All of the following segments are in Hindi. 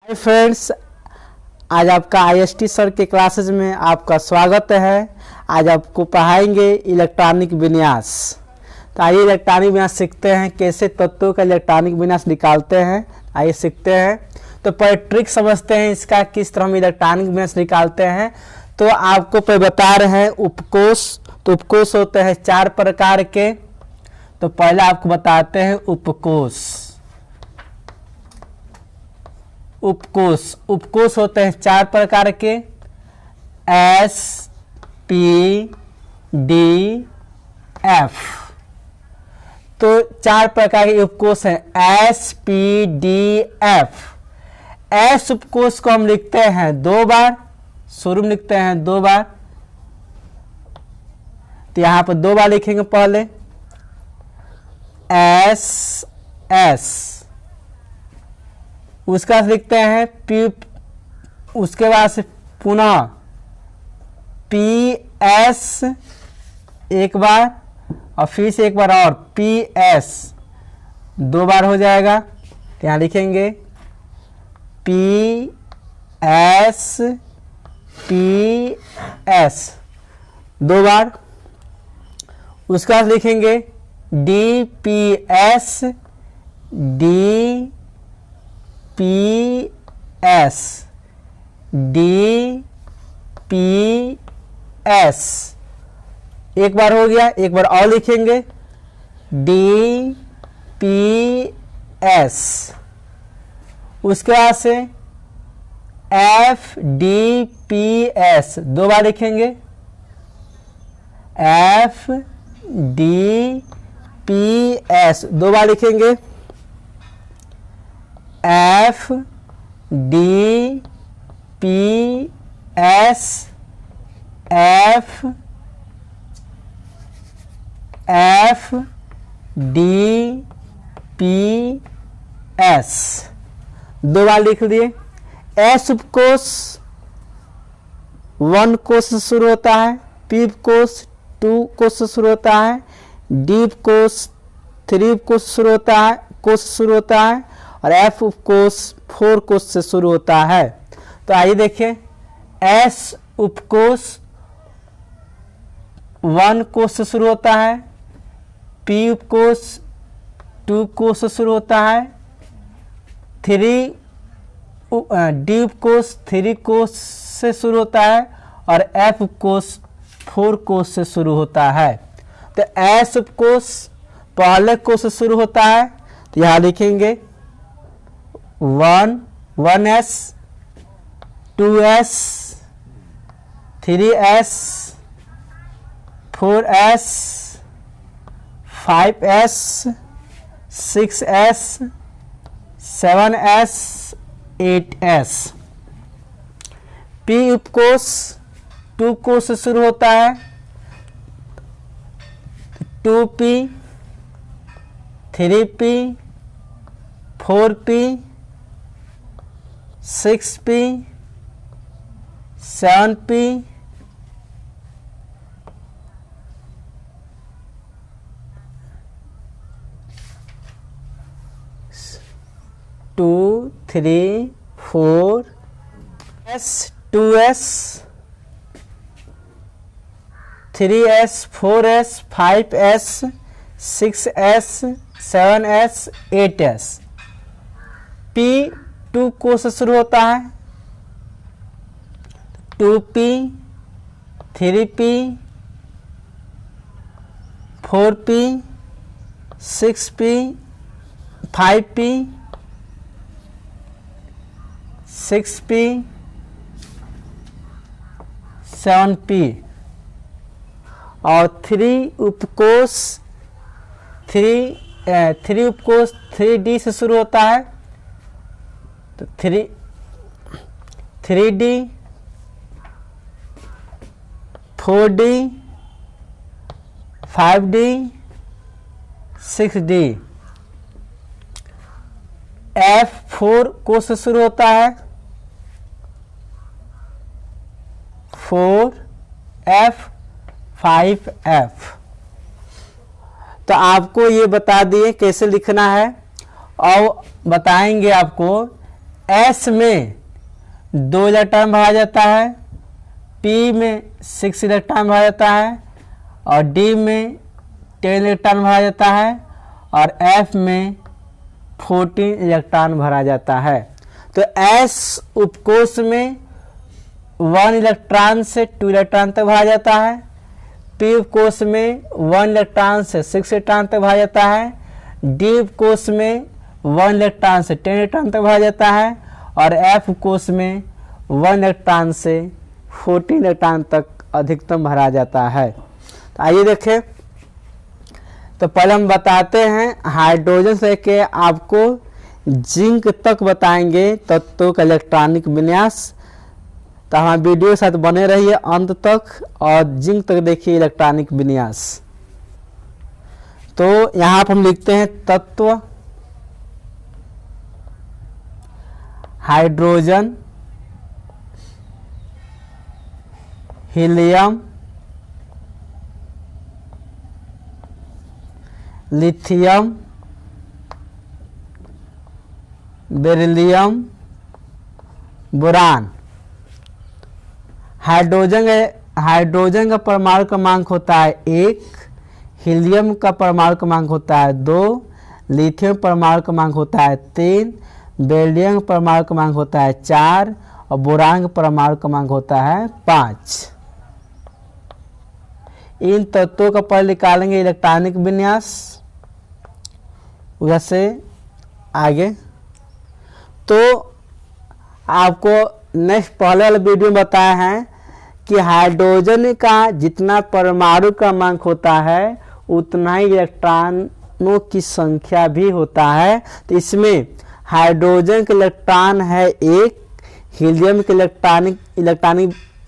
हाय फ्रेंड्स, आज आपका आईएसटी सर के क्लासेस में आपका स्वागत है। आज आपको पढ़ाएंगे इलेक्ट्रॉनिक विन्यास। तो आइए इलेक्ट्रॉनिक विन्यास सीखते हैं, कैसे तत्वों का इलेक्ट्रॉनिक विन्यास निकालते हैं। आइए सीखते हैं। तो पहले ट्रिक समझते हैं इसका, किस तरह हम इलेक्ट्रॉनिक विन्यास निकालते हैं। तो आपको पहले बता रहे हैं उपकोष। तो उपकोष होते हैं 4 प्रकार के। तो पहले आपको बताते हैं उपकोष। उपकोष होते हैं 4 प्रकार के, एस पी डी एफ। तो 4 प्रकार के उपकोष हैं S P D F. S उपकोष को हम लिखते हैं 2 बार, शुरू में लिखते हैं 2 बार। तो यहां पर 2 बार लिखेंगे पहले एस एस, उसका लिखते हैं पी, उसके बाद से पुनः पी एस एक बार और फिर से एक बार और पी एस 2 बार हो जाएगा। तो यहाँ लिखेंगे पी एस 2 बार। उसके बाद लिखेंगे डी पी एस एक बार हो गया। एक बार और लिखेंगे डी पी एस। उसके बाद से एफ डी पी एस 2 बार लिखेंगे एफ डी पी एस 2 बार लिखेंगे F D P S F D P S 2 बार लिख दिए। एस उपकोष 1 कोष से शुरू होता है, पी उपकोष 2 कोष से शुरू होता है, डी उपकोष 3 कोष से शुरू होता है और एफ उपकोष 4 कोष से शुरू होता है। तो आइए देखिए, एस उपकोष 1 कोष से शुरू होता है, पी उपकोष 2 कोष से शुरू होता है, डी उपकोष 3 कोष से शुरू होता है और एफ उपकोष 4 कोष से शुरू होता है। तो एस उपकोष पहले कोष से शुरू होता है। तो यहाँ लिखेंगे 1s 2s 3s 4s 5s 6s 7s 8s। P उपकोष 2 कोष से शुरू होता है, 2p 3p 4p 6p 7p 2 3 4 s 2s 3s 4s 5s 6s 7s 8s। P 2 कोष से शुरू होता है, 2p 3p 4p 6p 5p 6p 7p और 3 उपकोष 3D से शुरू होता है। तो 3D 4D 5D 6D। F 4 कोष से शुरू होता है, 4F 5F। तो आपको ये बता दिए कैसे लिखना है और बताएंगे आपको S में 2 इलेक्ट्रॉन भरा जाता है, P में 6 इलेक्ट्रॉन भरा जाता है और D में 10 इलेक्ट्रॉन भरा जाता है और F में 14 इलेक्ट्रॉन भरा जाता है। तो S उपकोष में 1 इलेक्ट्रॉन से 2 इलेक्ट्रॉन तक भरा जाता है, P उपकोष में 1 इलेक्ट्रॉन से 6 इलेक्ट्रॉन तक भरा जाता है, D उपकोष में 1 इलेक्ट्रॉन से 10 इलेक्ट्रॉन तक भरा जाता है और F उपकोष में 1 इलेक्ट्रॉन से 14 इलेक्ट्रॉन तक अधिकतम भरा जाता है। तो आइए देखें। तो पहले हम बताते हैं हाइड्रोजन से लेके आपको जिंक तक बताएंगे तत्वों का इलेक्ट्रॉनिक विन्यास। तो हमारे वीडियो के साथ बने रहिए अंत तक और जिंक तक देखिए इलेक्ट्रॉनिक विन्यास। तो यहाँ पर हम लिखते हैं तत्व hydrogen, helium, lithium, beryllium, boron. Hydrogen का परमाणु क्रमांक होता है 1, हीलियम का परमाणु क्रमांक होता है 2, लिथियम परमाणु क्रमांक होता है 3, बेरिलियम परमाणु क्रमांक होता है 4 और बोरान का परमाणु क्रमांक होता है 5। इन तत्वों का पहले निकालेंगे इलेक्ट्रॉनिक विन्यास, वैसे आगे। तो आपको नेक्स्ट पहले वाले वीडियो में बताया है कि हाइड्रोजन का जितना परमाणु क्रमांक होता है उतना ही इलेक्ट्रॉनों की संख्या भी होता है। तो इसमें हाइड्रोजन के इलेक्ट्रॉन है 1, हीलियम के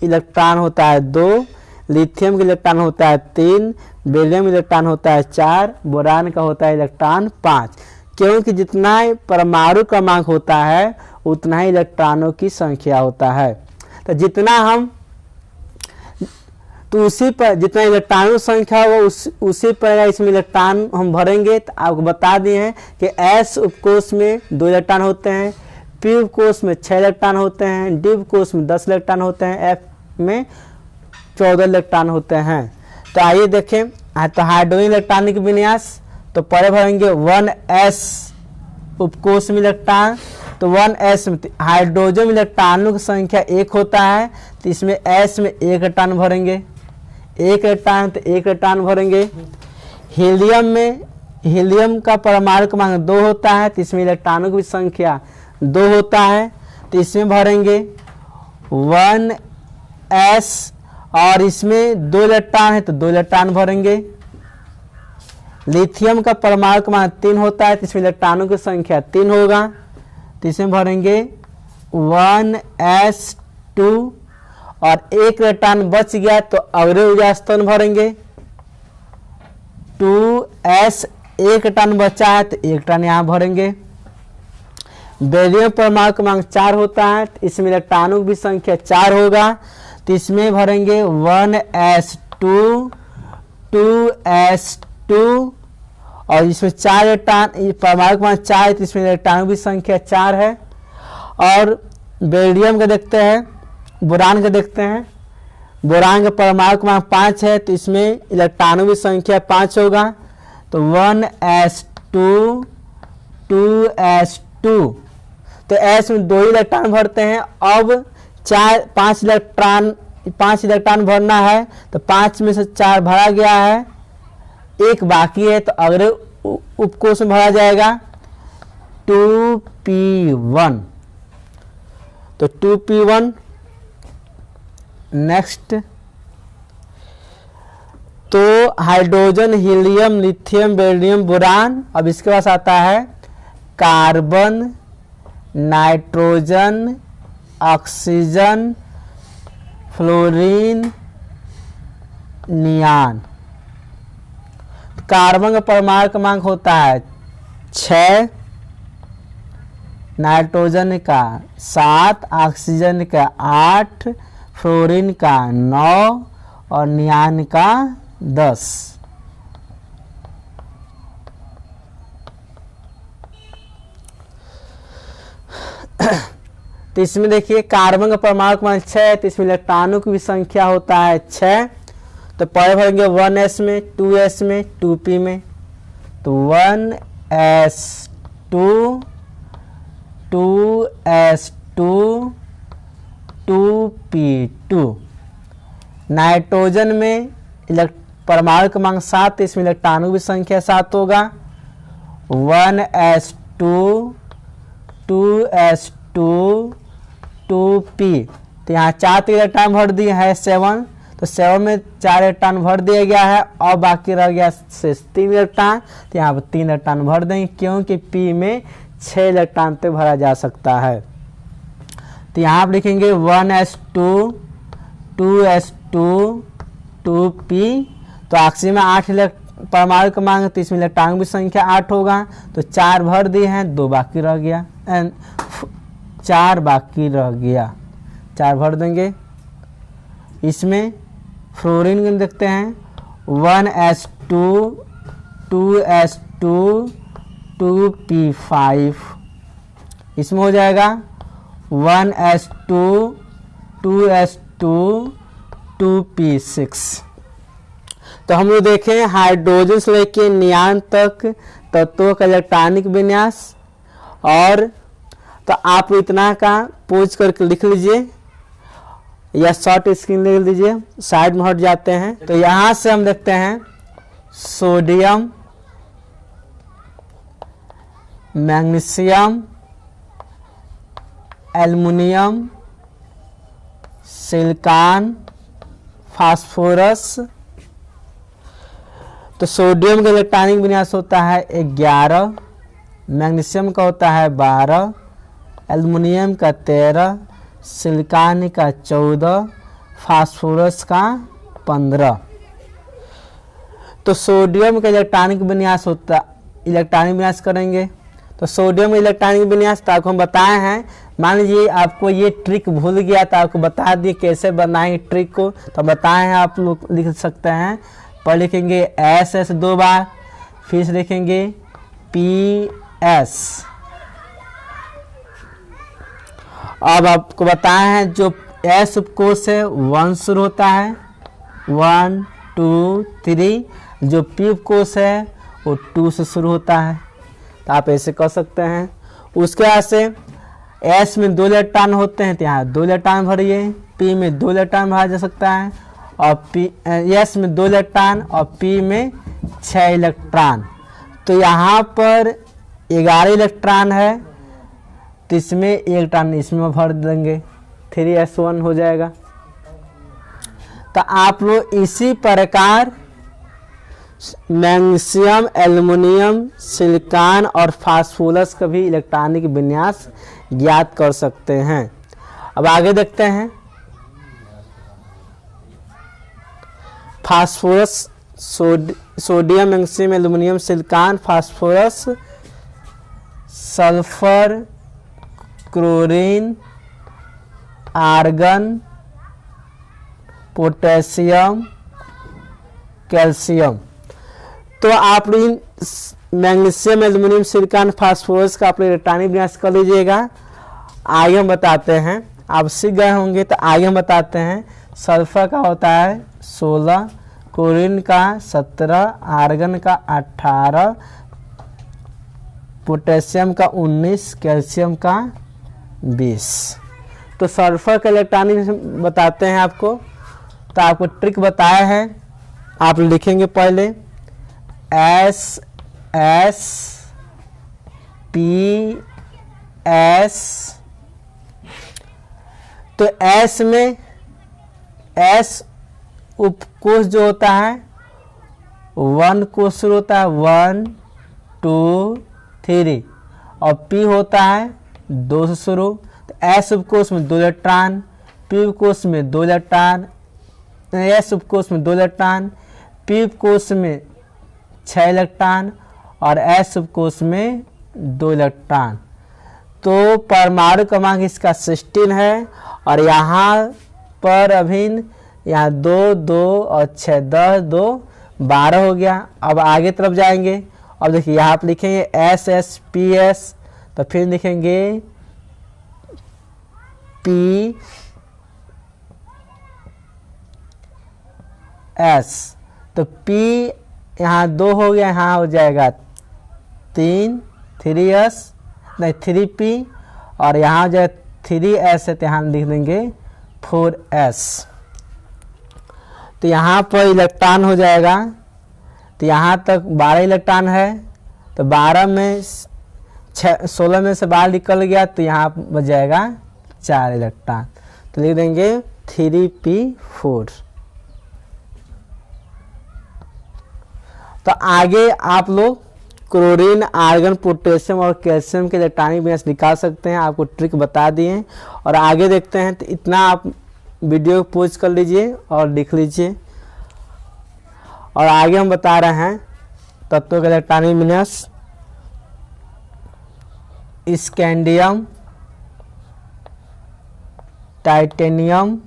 इलेक्ट्रॉन होता है 2, लिथियम का इलेक्ट्रॉन होता है 3, बेरिलियम इलेक्ट्रॉन होता है 4, बोरान का होता है इलेक्ट्रॉन 5। क्योंकि जितना परमाणु क्रमांक होता है उतना ही इलेक्ट्रॉनों की संख्या होता है। तो जितना हम तो उसी पर जितना इलेक्ट्रॉनों की संख्या हो उसी पर इसमें इलेक्ट्रॉन हम भरेंगे। तो आपको बता दिए हैं कि S उपकोष में 2 इलेक्ट्रॉन होते हैं, P उपकोष में 6 इलेक्ट्रॉन होते हैं, D उपकोष में 10 इलेक्ट्रॉन होते हैं, F में 14 इलेक्ट्रॉन होते हैं। तो आइए देखें। तो हाइड्रोजन इलेक्ट्रॉनिक विन्यास, तो पहले भरेंगे 1s उपकोष में इलेक्ट्रॉन। तो 1s में हाइड्रोजन में इलेक्ट्रॉनों की संख्या 1 होता है, तो इसमें s में 1 इलेक्ट्रॉन भरेंगे, 1 इलेक्ट्रॉन तो 1 इलेक्ट्रॉन भरेंगे। हीलियम में हीलियम का परमाणु क्रमांक 2 होता है, तो इसमें इलेक्ट्रॉनों की संख्या 2 होता है, तो इसमें भरेंगे 1s और इसमें 2 इलेक्ट्रॉन है तो 2 इलेक्ट्रॉन भरेंगे। लिथियम का परमाणु क्रमांक 3 होता है, तो इसमें इलेक्ट्रॉनों की संख्या 3 होगा, तो इसमें भरेंगे 1s2 और 1 इलेक्ट्रॉन बच गया तो अगले ऊर्जा स्तर में भरेंगे 2s, 1 इलेक्ट्रॉन बचा है तो 1 इलेक्ट्रॉन यहाँ भरेंगे। बेरिलियम परमाणु क्रमांक 4 होता है, तो इसमें इलेक्ट्रॉनों की भी संख्या 4 होगा, तो इसमें भरेंगे 1s2, 2s2 और इसमें 4 इलेक्ट्रॉन परमाणु क्रमांक 4 है, तो इसमें इलेक्ट्रॉनों की संख्या 4 है। और बेरिलियम का देखते हैं, बोरान का देखते हैं। बोरान का परमाणु क्रमांक 5 है, तो इसमें इलेक्ट्रॉनों की संख्या 5 होगा, तो 1s2, 2s2। तो s में 2 इलेक्ट्रॉन भरते हैं। अब 5 इलेक्ट्रॉन भरना है, तो 5 में से 4 भरा गया है, 1 बाकी है, तो अगले उपकोष में भरा जाएगा 2p1। तो 2p1 नेक्स्ट। तो hydrogen, helium, lithium, beryllium, boron. अब इसके पास आता है carbon, nitrogen, oxygen, fluorine, neon. Carbon का परमाणु क्रमांक होता है 6, नाइट्रोजन का 7, ऑक्सीजन का 8, फ्लोरीन का 9 और नियान का 10। तो इसमें देखिए कार्बन का परमाणु क्रमांक 6 है, तो इसमें इलेक्ट्रॉनों की भी संख्या होता है 6। तो पहले भरेंगे 1s में, 2s में, 2p में। तो 1s2, 2s2, 2p2। नाइट्रोजन में परमाणु क्रमांक 7, इसमें इलेक्ट्रॉनों की भी संख्या 7 होगा। 1s2, 2s2, 2p। तो यहाँ 4 इलेक्ट्रॉन भर दिए है 7, तो 7 में 4 इलेक्ट्रॉन भर दिया गया है और बाकी रह गया से 3 इलेक्ट्रॉन। तो यहाँ पर 3 इलेक्ट्रॉन भर देंगे क्योंकि p में 6 इलेक्ट्रॉन तक भरा जा सकता है। तो यहाँ आप लिखेंगे 1s2, 2s2, 2p। तो ऑक्सीजन में 8 परमाणु क्रमांक, तो इसमें इलेक्ट्रॉन की संख्या 8 होगा। तो 4 भर दिए हैं, 2 बाकी रह गया, 4 बाकी रह गया, 4 भर देंगे। इसमें फ्लोरीन में देखते हैं 1s2, 2s2, 2p5। इसमें हो जाएगा 1s2, 2s2, 2p6। तो हम लोग देखें हाइड्रोजन से लेके नियान तक तत्वों का इलेक्ट्रॉनिक विन्यास। और तो आप इतना का पोज करके लिख लीजिए या शॉर्ट स्क्रीन ले लीजिए, साइड में हट जाते हैं। तो यहाँ से हम देखते हैं sodium, magnesium, aluminium, silicon, phosphorus. तो सोडियम का इलेक्ट्रॉनिक विन्यास होता है 11, मैग्नीशियम का होता है 12, एल्युमिनियम का 13, सिलिकॉन का 14, फास्फोरस का 15। तो सोडियम का इलेक्ट्रॉनिक विन्यास होता, इलेक्ट्रॉनिक विन्यास करेंगे तो सोडियम इलेक्ट्रॉनिक विन्यास तो आपको हम बताए हैं। मान लीजिए आपको ये ट्रिक भूल गया तो आपको बता दिए कैसे बनाएंगे ट्रिक को, तो बताए हैं, आप लोग लिख सकते हैं। पर लिखेंगे SS 2 बार, फिर से लिखेंगे PS। अब आपको बताए हैं जो S उपकोष है 1 शुरू होता है, 1 2 3। जो P उपकोष है वो 2 से शुरू होता है। तो आप ऐसे कर सकते हैं। उसके बाद से S में 2 इलेक्ट्रॉन होते हैं, तो यहाँ 2 इलेक्ट्रॉन भरिए। P में 2 इलेक्ट्रॉन भरा जा सकता है और S में 2 इलेक्ट्रॉन और P में 6 इलेक्ट्रॉन। तो यहाँ पर 11 इलेक्ट्रॉन है, तो इसमें इलेक्ट्रॉन इसमें भर देंगे, 3s1 हो जाएगा। तो आप लोग इसी प्रकार मैग्नीशियम, एल्युमिनियम, सिलिकॉन और फास्फोरस का भी इलेक्ट्रॉनिक विन्यास ज्ञात कर सकते हैं। अब आगे देखते हैं phosphorus, sodium, magnesium, aluminium, silicon, phosphorus, sulphur, chlorine, argon, potassium, calcium. तो आप इन मैग्नीशियम, एल्युमिनियम, सिलिकॉन, फास्फोरस का आप इलेक्ट्रॉनिक विन्यास कर लीजिएगा। आगे हम बताते हैं, आप सीख गए होंगे तो आगे हम बताते हैं। सल्फर का होता है 16, क्लोरीन का 17, आर्गन का 18, पोटेशियम का 19, कैल्शियम का 20। तो सल्फर का इलेक्ट्रॉनिक बताते हैं आपको। तो आपको ट्रिक बताया है, आप लिखेंगे पहले S S P S। तो S में S उपकोष जो होता है 1 कोष शुरू होता है, 1 2 3, और P होता है 2 से शुरू। तो S उपकोष में 2 इलेक्ट्रॉन, P उपकोष में 2 इलेक्ट्रॉन, S उपकोष में 2 इलेक्ट्रॉन, P उपकोष में 6 इलेक्ट्रॉन और S उपकोष में 2 इलेक्ट्रॉन। तो परमाणु क्रमांक इसका 16 है। और यहाँ पर अभिन्न यहाँ 2 2 और 6 10 2 12 हो गया। अब आगे तरफ जाएंगे। अब देखिए यहाँ आप लिखेंगे S S P S, तो फिर लिखेंगे पी एस। तो पी यहाँ 2 हो गया, यहाँ हो जाएगा 3 3s नहीं 3p, और यहाँ जो 3s है तो यहाँ लिख देंगे 4s। तो यहाँ पर इलेक्ट्रॉन हो जाएगा, तो यहाँ तक 12 इलेक्ट्रॉन है, तो 12 में 16 में से 12 निकल गया, तो यहाँ बच जाएगा 4 इलेक्ट्रॉन। तो लिख देंगे 3p4। तो आगे आप लोग क्लोरीन, आर्गन, पोटेशियम और कैल्शियम के इलेक्ट्रॉनिक विन्यास निकाल सकते हैं। आपको ट्रिक बता दिए और आगे देखते हैं। तो इतना आप वीडियो पॉज कर लीजिए और लिख लीजिए। और आगे हम बता रहे हैं तत्वों के इलेक्ट्रॉनिक विन्यास। Scandium, titanium,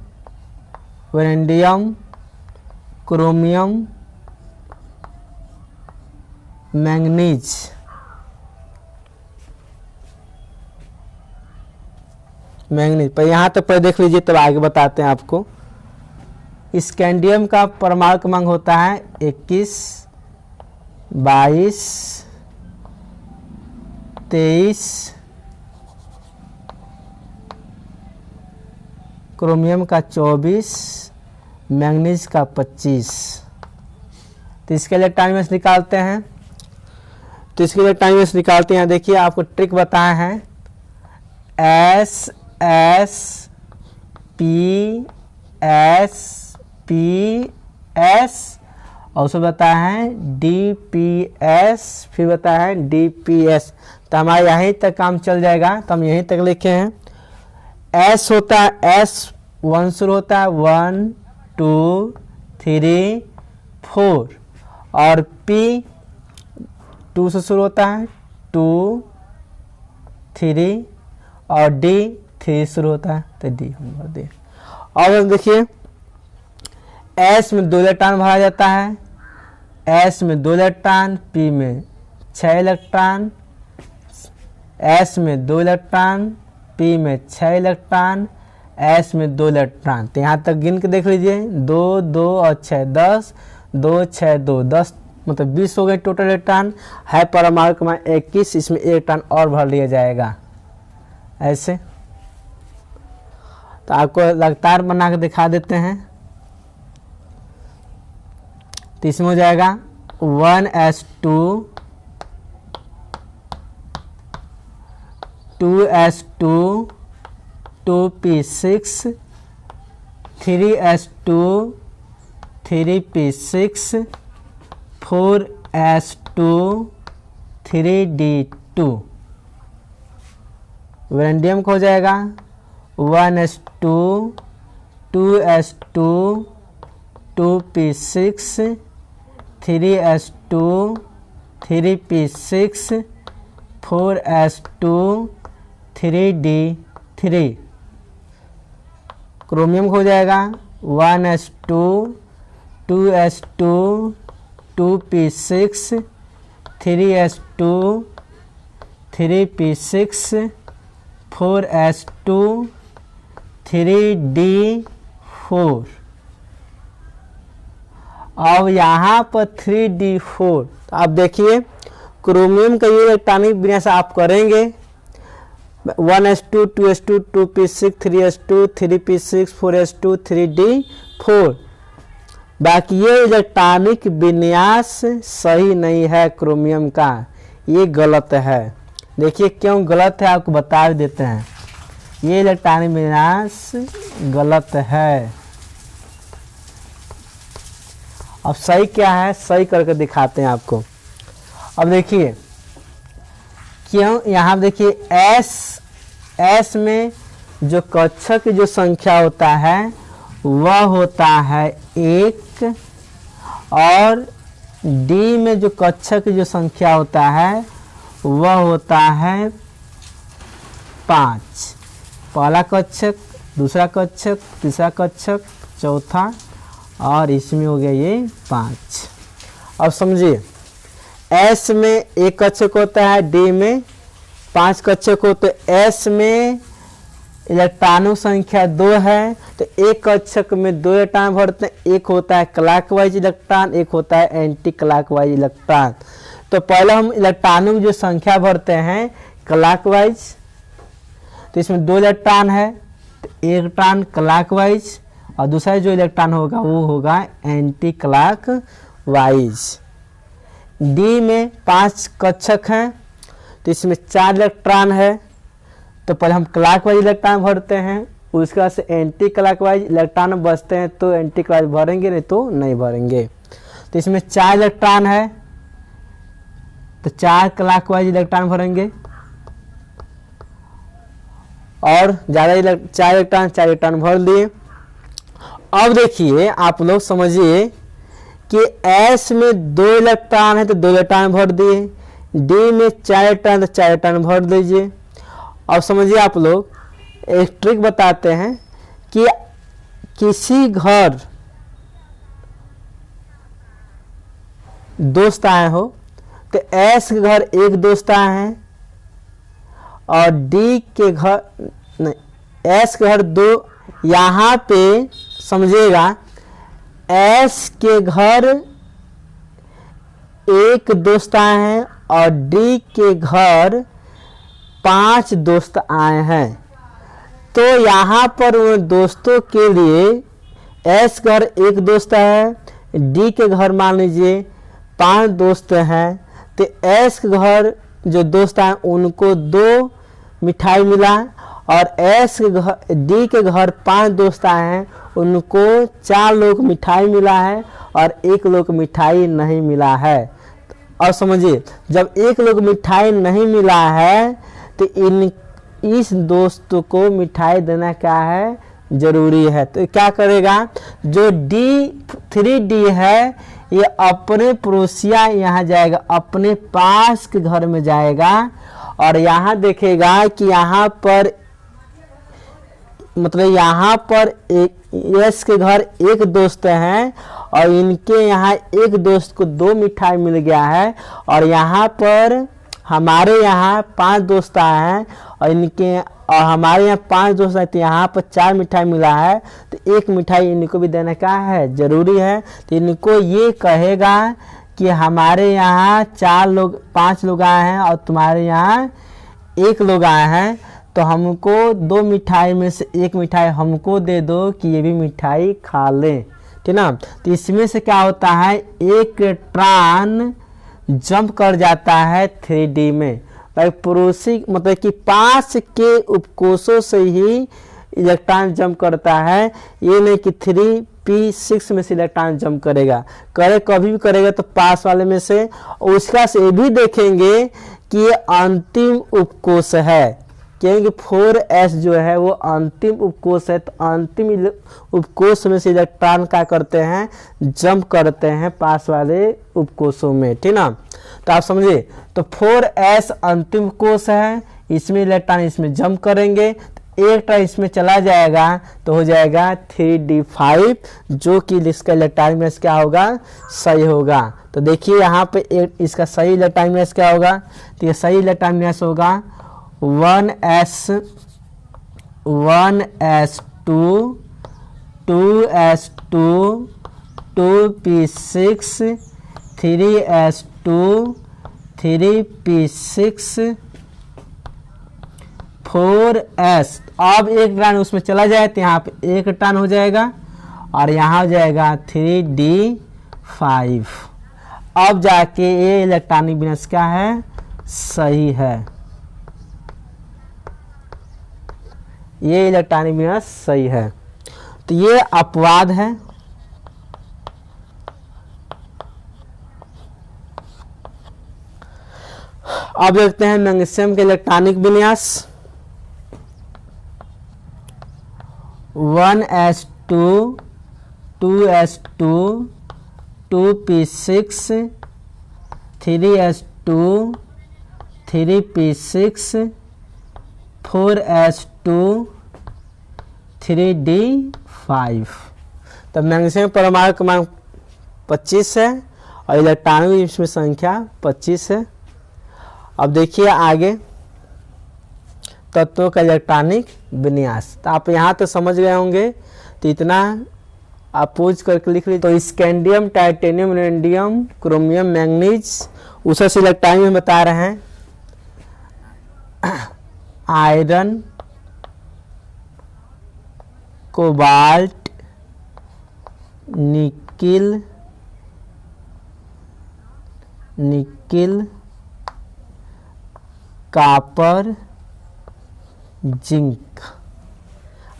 vanadium, chromium, manganese. पर यहाँ तक पर देख लीजिए, तब आगे बताते हैं आपको। स्कैंडियम का परमाणु क्रमांक होता है 21, 22, 23। क्रोमियम का 24, मैंगनीज का 25। तो इसके इलेक्ट्रॉनिक विन्यास निकालते हैं। तो इसके इलेक्ट्रॉनिक विन्यास निकालते हैं। देखिए आपको ट्रिक बताए हैं। S S P S P S, और उसमें बताया है डी पी एस, फिर बताया है डी पी एस। तो हमारा यहीं तक काम चल जाएगा, तो हम यहीं तक लिखे हैं। एस होता है, एस 1 शुरू होता है, 1 2 3 4, और पी 2 से शुरू होता है, 2 3, और डी 3 शुरू होता है, तो डी हम भर दिए। और देखिए एस में 2 इलेक्ट्रॉन भरा जाता है, एस में 2 इलेक्ट्रॉन, पी में 6 इलेक्ट्रॉन, एस में 2 इलेक्ट्रॉन, पी में 6 इलेक्ट्रॉन, एस में 2 इलेक्ट्रॉन। तो यहाँ तक गिन के देख लीजिए, 2 2 और 6 10, 2 6 2 10, मतलब 20 हो गए टोटल इलेक्ट्रॉन। है परमाणु क्रमांक 21, इसमें इलेक्ट्रॉन और भर लिया जाएगा ऐसे। तो आपको लगातार बना के दिखा देते हैं। तो इसमें हो जाएगा 1s2, 2s2, 2p6, 3s2, 3p6, 4s2, 3d2। Vanadium को हो जाएगा 1s2, 2s2, 2p6, 3s2, 3p6, 4s2, 3d3। Chromium हो जाएगा 1s2, 2s2, 2p6, 3s2, 3p6, 4s2, 3d4। अब यहाँ पर 3d4। तो आप देखिए क्रोमियम का ये इलेक्ट्रॉनिक विन्यास आप करेंगे 1s2, 2s2, 2p6, 3s2, 3p6, 4s2, 3d4। बाकी ये इलेक्ट्रॉनिक विन्यास सही नहीं है क्रोमियम का, ये गलत है। देखिए क्यों गलत है, आपको बता देते हैं। ये इलेक्ट्रॉनिक विन्यास गलत है। अब सही क्या है, सही करके दिखाते हैं आपको। अब देखिए क्यों, यहाँ देखिए एस में जो कक्षक की जो संख्या होता है वह होता है 1, और डी में जो कक्षक की जो संख्या होता है वह होता है 5। पहला कक्षक, दूसरा कक्षक, तीसरा कक्षक, चौथा, और इसमें हो गया ये 5। अब समझिए एस में 1 कक्षक होता है, डी में 5 कक्षक होते, एस में इलेक्ट्रॉनों संख्या 2 है, तो एक कक्षक में 2 इलेक्ट्रॉन भरते हैं। एक होता है क्लॉकवाइज इलेक्ट्रॉन, एक होता है एंटी क्लॉकवाइज इलेक्ट्रॉन। तो पहले हम इलेक्ट्रॉनों की जो संख्या भरते हैं क्लॉकवाइज, तो इसमें 2 इलेक्ट्रॉन है, तो एक इलेक्ट्रॉन क्लॉकवाइज और दूसरा जो इलेक्ट्रॉन होगा वो होगा एंटी क्लॉकवाइज। डी में 5 कक्षक हैं, तो इसमें 4 इलेक्ट्रॉन है, तो पहले हम क्लॉकवाइज इलेक्ट्रॉन भरते हैं, उसके बाद से एंटी क्लॉकवाइज इलेक्ट्रॉन बचते हैं तो एंटी क्लॉकवाइज भरेंगे, नहीं तो नहीं भरेंगे। तो इसमें 4 इलेक्ट्रॉन है, तो 4 क्लॉकवाइज इलेक्ट्रॉन भरेंगे और ज़्यादा 4 इलेक्ट्रॉन भर दिए। अब देखिए आप लोग समझिए कि एस में 2 इलेक्ट्रॉन है तो 2 इलेक्ट्रॉन भर दिए, डी में 4 इलेक्ट्रॉन तो 4 इलेक्ट्रॉन भर दीजिए। अब समझिए आप लोग एक ट्रिक बताते हैं कि किसी घर दोस्त आए हो तो एस के घर एक दोस्त आए हैं और डी के घर नहीं, एस के घर 2, यहाँ पे समझिएगा एस के घर एक दोस्त आए हैं और डी के घर 5 दोस्त आए हैं। तो यहाँ पर उन दोस्तों के लिए एस घर एक दोस्त है, डी के घर मान लीजिए 5 दोस्त हैं, तो एस के घर जो दोस्त हैं उनको 2 मिठाई मिला और एस के घर डी के घर 5 दोस्त आए हैं उनको 4 लोग मिठाई मिला है और 1 लोग मिठाई नहीं मिला है। और समझिए जब 1 लोग मिठाई नहीं मिला है तो इस दोस्त को मिठाई देना क्या है, जरूरी है। तो क्या करेगा, जो D3D है ये अपने पड़ोसिया यहाँ जाएगा, अपने पास के घर में जाएगा और यहाँ देखेगा कि यहाँ पर मतलब यहाँ पर एस के घर एक दोस्त हैं और इनके यहाँ एक दोस्त को 2 मिठाई मिल गया है और यहाँ पर हमारे यहाँ 5 दोस्त आए हैं और इनके और हमारे यहाँ 5 दोस्त आए तो यहाँ पर 4 मिठाई मिला है, तो 1 मिठाई इनको भी देना क्या है, जरूरी है। तो इनको ये कहेगा कि हमारे यहाँ 5 लोग आए हैं और तुम्हारे यहाँ 1 लोग आए हैं, तो हमको 2 मिठाई में से 1 मिठाई हमको दे दो कि ये भी मिठाई खा ले, ठीक ना। तो इसमें से क्या होता है, एक इलेक्ट्रॉन जंप कर जाता है 3D में, पड़ोसी मतलब कि पास के उपकोषों से ही इलेक्ट्रॉन जंप करता है, ये नहीं कि 3p6 में से इलेक्ट्रॉन जंप करेगा, कभी भी करेगा तो पास वाले में से। उसका से भी देखेंगे कि ये अंतिम उपकोष है, क्योंकि 4s जो है वो अंतिम उपकोष है, तो अंतिम उपकोष में से इलेक्ट्रॉन क्या करते हैं, जंप करते हैं पास वाले उपकोषों में, ठीक ना। तो आप समझिए, तो 4s अंतिम कोष है, इसमें इलेक्ट्रॉन इसमें जंप करेंगे, तो एक इलेक्ट्रॉन इसमें चला जाएगा तो हो जाएगा 3d5, जो कि इसका इलेक्ट्रॉनिक मास क्या होगा, सही होगा। तो देखिए यहाँ पे इसका सही इलेक्ट्रॉनिक मास क्या होगा, तो ये सही इलेक्ट्रॉनिक मास होगा 1s2 2s2 2p6 3s2 3p6 4s। अब एक इलेक्ट्रॉन उसमें चला जाए तो यहाँ पे एक इलेक्ट्रॉन हो जाएगा और यहाँ हो जाएगा 3d5। अब जाके ये इलेक्ट्रॉनिक विन्यास क्या है, सही है, ये इलेक्ट्रॉनिक विन्यास सही है। तो ये अपवाद है। अब देखते हैं मैग्नीशियम के इलेक्ट्रॉनिक विन्यास। 1s2 2s2 2p6 3s2 3p6 4s2 3d5। तो मैग्नीशियम परमाणु क्रमांक 25 है और इलेक्ट्रॉनों की इसमें संख्या 25 है। अब देखिए आगे तत्वों का इलेक्ट्रॉनिक विन्यास। तो आप यहाँ तो समझ गए होंगे, तो इतना आप पूछ करके लिख लीजिए। तो scandium, titanium, radium, chromium, manganese, उसे इलेक्ट्रॉनिक में बता रहे हैं। Iron, cobalt, nickel, copper, zinc.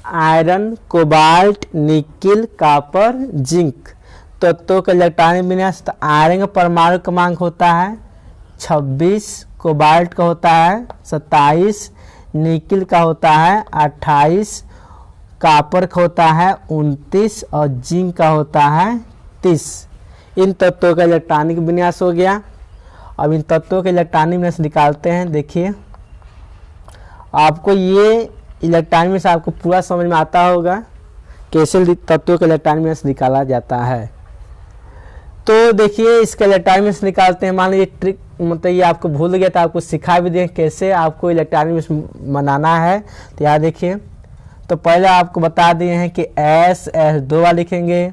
Iron, cobalt, nickel, copper, zinc तत्वों का इलेक्ट्रॉनिक विन्यास। तो आयरन का परमाणु क्रमांक होता है 26, कोबाल्ट का होता है 27, निकिल का होता है 28, कॉपर का होता है 29 और जिंक का होता है 30। इन तत्वों का इलेक्ट्रॉनिक विन्यास हो गया। अब इन तत्वों के इलेक्ट्रॉनिक विन्यास निकालते हैं। देखिए, आपको ये इलेक्ट्रॉनिक विन्यास आपको पूरा समझ में आता होगा कैसे तत्वों का इलेक्ट्रॉनिक विन्यास निकाला जाता है। तो देखिए, इसका इलेक्ट्रॉनिक विन्यास निकालते हैं। मान लीजिए ट्रिक, मतलब ये आपको भूल गया था, आपको सिखा भी दें कैसे आपको इलेक्ट्रॉनिक विन्यास बनाना है। तो यहाँ देखिए, तो पहले आपको बता दिए हैं कि S दो बार लिखेंगे,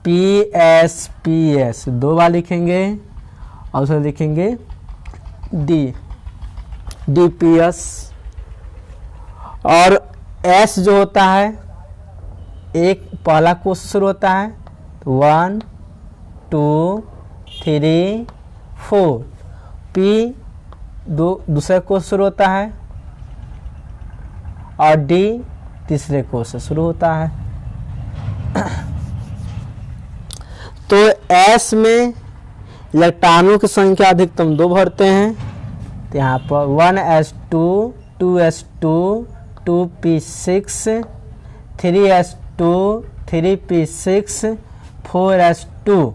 PS दो बार लिखेंगे और उसमें लिखेंगे DPS। और S जो होता है, एक पहला कोष शुरू होता है 1 2 3 4। P दूसरे कोष शुरू होता है और D तीसरे कोष से शुरू होता है। तो S में इलेक्ट्रॉनों की संख्या अधिकतम 2 भरते हैं। तो यहाँ पर 1s2, 2s2, 2p6, 3s2, 3p6, 4s2।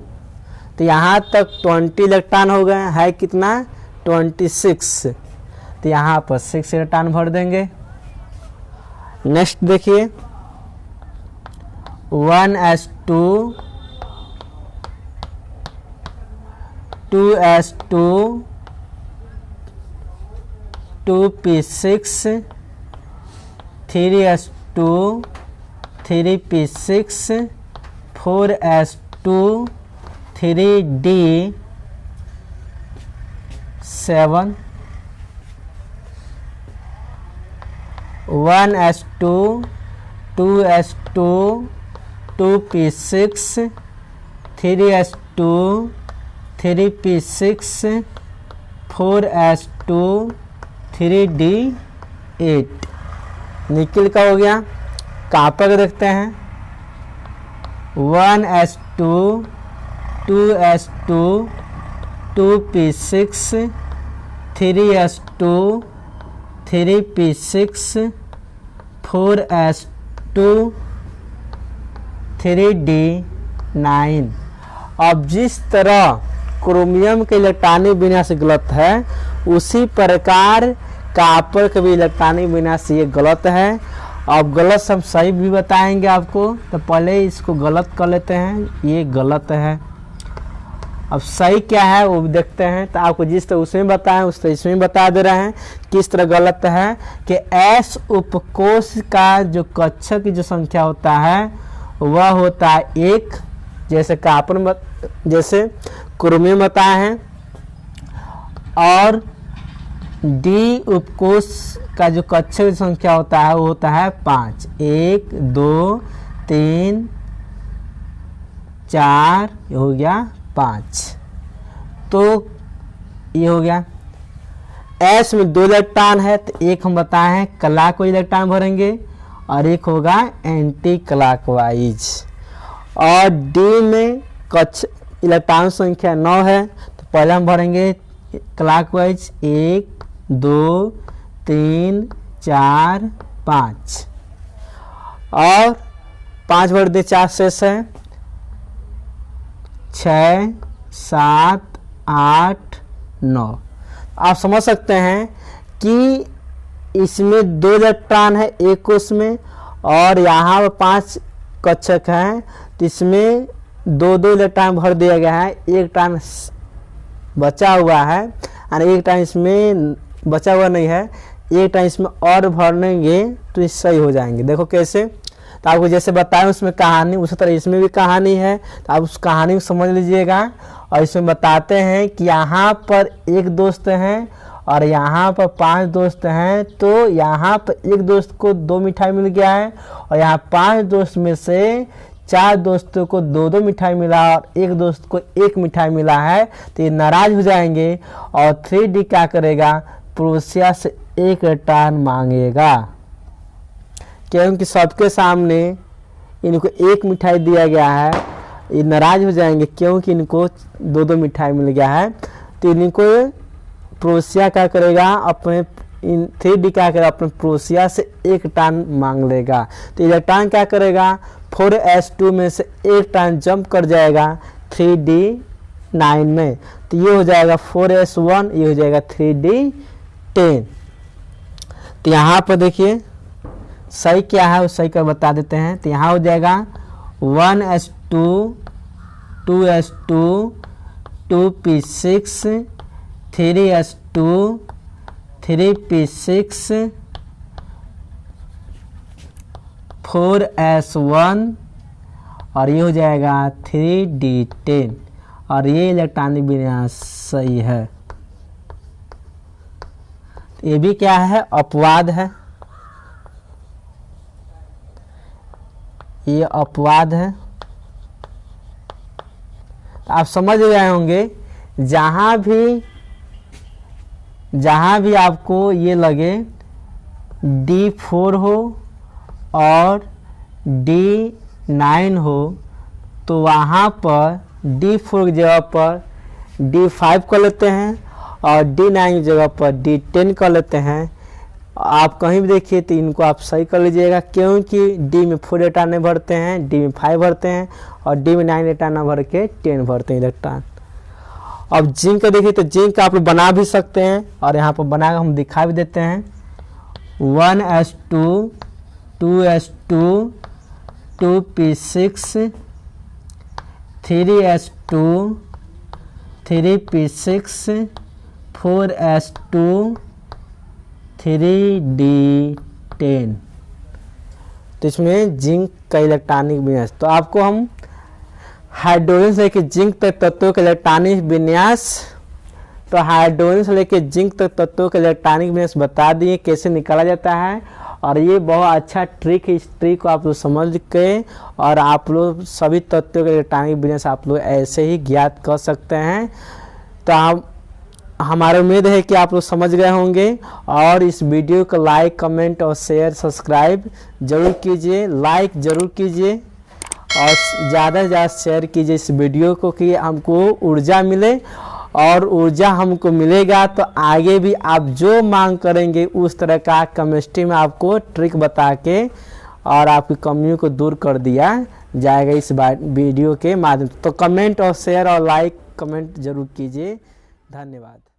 तो यहाँ तक 20 इलेक्ट्रॉन हो गए है। कितना? 26। तो यहाँ पर 6 इलेक्ट्रॉन भर देंगे। नेक्स्ट देखिए, 1s2, 2s2, 2p6, 3s2, 3p6, 4s2, 3d7, 1s2, 2s2, 2p6, 3s2, 3p6, 4s2, 3d8। Nickel का हो गया। कॉपर का देखते हैं, 1s2, 2s2, 2p6, 3s2, 3p6, 4s2, 3d9। अब जिस तरह क्रोमियम के इलेक्ट्रॉनिक विन्यास गलत है, उसी प्रकार कॉपर का भी इलेक्ट्रॉनिक विन्यास ये गलत है। अब गलत हम सही भी बताएंगे आपको, तो पहले इसको गलत कर लेते हैं। ये गलत है। अब सही क्या है वो भी देखते हैं। तो आपको जिस तरह उसमें बताएं उस तरह इसमें बता दे रहे हैं किस तरह गलत है। कि S उपकोष का जो कक्षक की जो संख्या होता है वह होता है 1, जैसे कॉपर जैसे क्रोमियम बताए हैं। और D उपकोष का जो कक्षक की संख्या होता है वो होता है 5। 1 2 3 4, ये हो गया 5। तो ये हो गया। S में 2 इलेक्ट्रॉन है, तो एक हम बताए हैं क्लॉकवाइज इलेक्ट्रॉन भरेंगे और एक होगा एंटी क्लॉकवाइज। और D में कक्ष इलेक्ट्रॉन संख्या 9 है, तो पहले हम भरेंगे क्लॉकवाइज 1 2 3 4 5 और 5 भर दे 4 शेष है 6 7 8 9। आप समझ सकते हैं कि इसमें 2 इलेक्ट्रॉन है एक कोष में और यहाँ पर 5 कक्षक हैं, तो इसमें 2 इलेक्ट्रॉन भर दिया गया है। एक इलेक्ट्रॉन बचा हुआ है और एक इलेक्ट्रॉन इसमें बचा हुआ नहीं है। एक टाइम इसमें और भरेंगे तो ये सही हो जाएंगे। देखो कैसे, तो आपको जैसे बताएं उसमें कहानी, उसी तरह इसमें भी कहानी है, तो आप उस कहानी को समझ लीजिएगा। और इसमें बताते हैं कि यहाँ पर एक दोस्त हैं और यहाँ पर 5 दोस्त हैं, तो यहाँ पर एक दोस्त को 2 मिठाई मिल गया है और यहाँ 5 दोस्त में से 4 दोस्तों को 2-2 मिठाई मिला और एक दोस्त को 1 मिठाई मिला है, तो ये नाराज हो जाएंगे। और 3D क्या करेगा, पड़ोसिया से 1 रिटर्न मांगेगा, क्योंकि सबके सामने इनको 1 मिठाई दिया गया है। ये नाराज हो जाएंगे क्योंकि इनको 2-2 मिठाई मिल गया है। तो इनको पड़ोसिया क्या करेगा, अपने 3D क्या करेगा, अपने पड़ोसिया से 1 टन मांग लेगा। तो ये टन क्या करेगा, 4S2 में से 1 टन जंप कर जाएगा 3D9 में, तो ये हो जाएगा 4S1, ये हो जाएगा 3D10। तो यहाँ पर देखिए सही क्या है वो सही कर बता देते हैं। तो यहाँ हो जाएगा 1S2, 2S2, 2P6, 3S2, 3P6, 4S1 और ये हो जाएगा 3D10। और ये इलेक्ट्रॉनिक विन्यास सही है। ये भी क्या है, अपवाद है, ये अपवाद है। तो आप समझ गए होंगे, जहाँ भी आपको ये लगे D4 हो और D9 हो, तो वहाँ पर D4 की जगह पर D5 कर लेते हैं और D9 की जगह पर D10 कर लेते हैं। आप कहीं भी देखिए तो इनको आप सही कर लीजिएगा, क्योंकि D में 4 इलेक्ट्रॉन भरते हैं, D में 5 भरते हैं और D में 9 इलेक्ट्रॉन भर के 10 भरते हैं इलेक्ट्रॉन। अब जिंक का देखिए, तो जिंक आप लोग बना भी सकते हैं और यहाँ पर बनाकर हम दिखा भी देते हैं। 1S2, 2S2, 2P6, 3S2, 3P6, 4S2, 3D10। तो इसमें जिंक का इलेक्ट्रॉनिक विन्यास, तो आपको हम हाइड्रोजन से लेकर जिंक तक तत्वों का इलेक्ट्रॉनिक विन्यास, तो हाइड्रोजन से लेकर जिंक तक तत्वों का इलेक्ट्रॉनिक विन्यास बता दिए कैसे निकाला जाता है। और ये बहुत अच्छा ट्रिक है, इस ट्रिक को आप लोग समझ के और आप लोग सभी तत्वों का इलेक्ट्रॉनिक विन्यास आप लोग ऐसे ही ज्ञात कर सकते हैं। तो हमारी उम्मीद है कि आप लोग समझ गए होंगे। और इस वीडियो को लाइक, कमेंट और शेयर, सब्सक्राइब जरूर कीजिए, लाइक जरूर कीजिए और ज़्यादा से ज़्यादा शेयर कीजिए इस वीडियो को, कि हमको ऊर्जा मिले। और ऊर्जा हमको मिलेगा तो आगे भी आप जो मांग करेंगे उस तरह का केमिस्ट्री में आपको ट्रिक बता के और आपकी कमियों को दूर कर दिया जाएगा इस वीडियो के माध्यम से। तो कमेंट और शेयर और लाइक कमेंट जरूर कीजिए। धन्यवाद।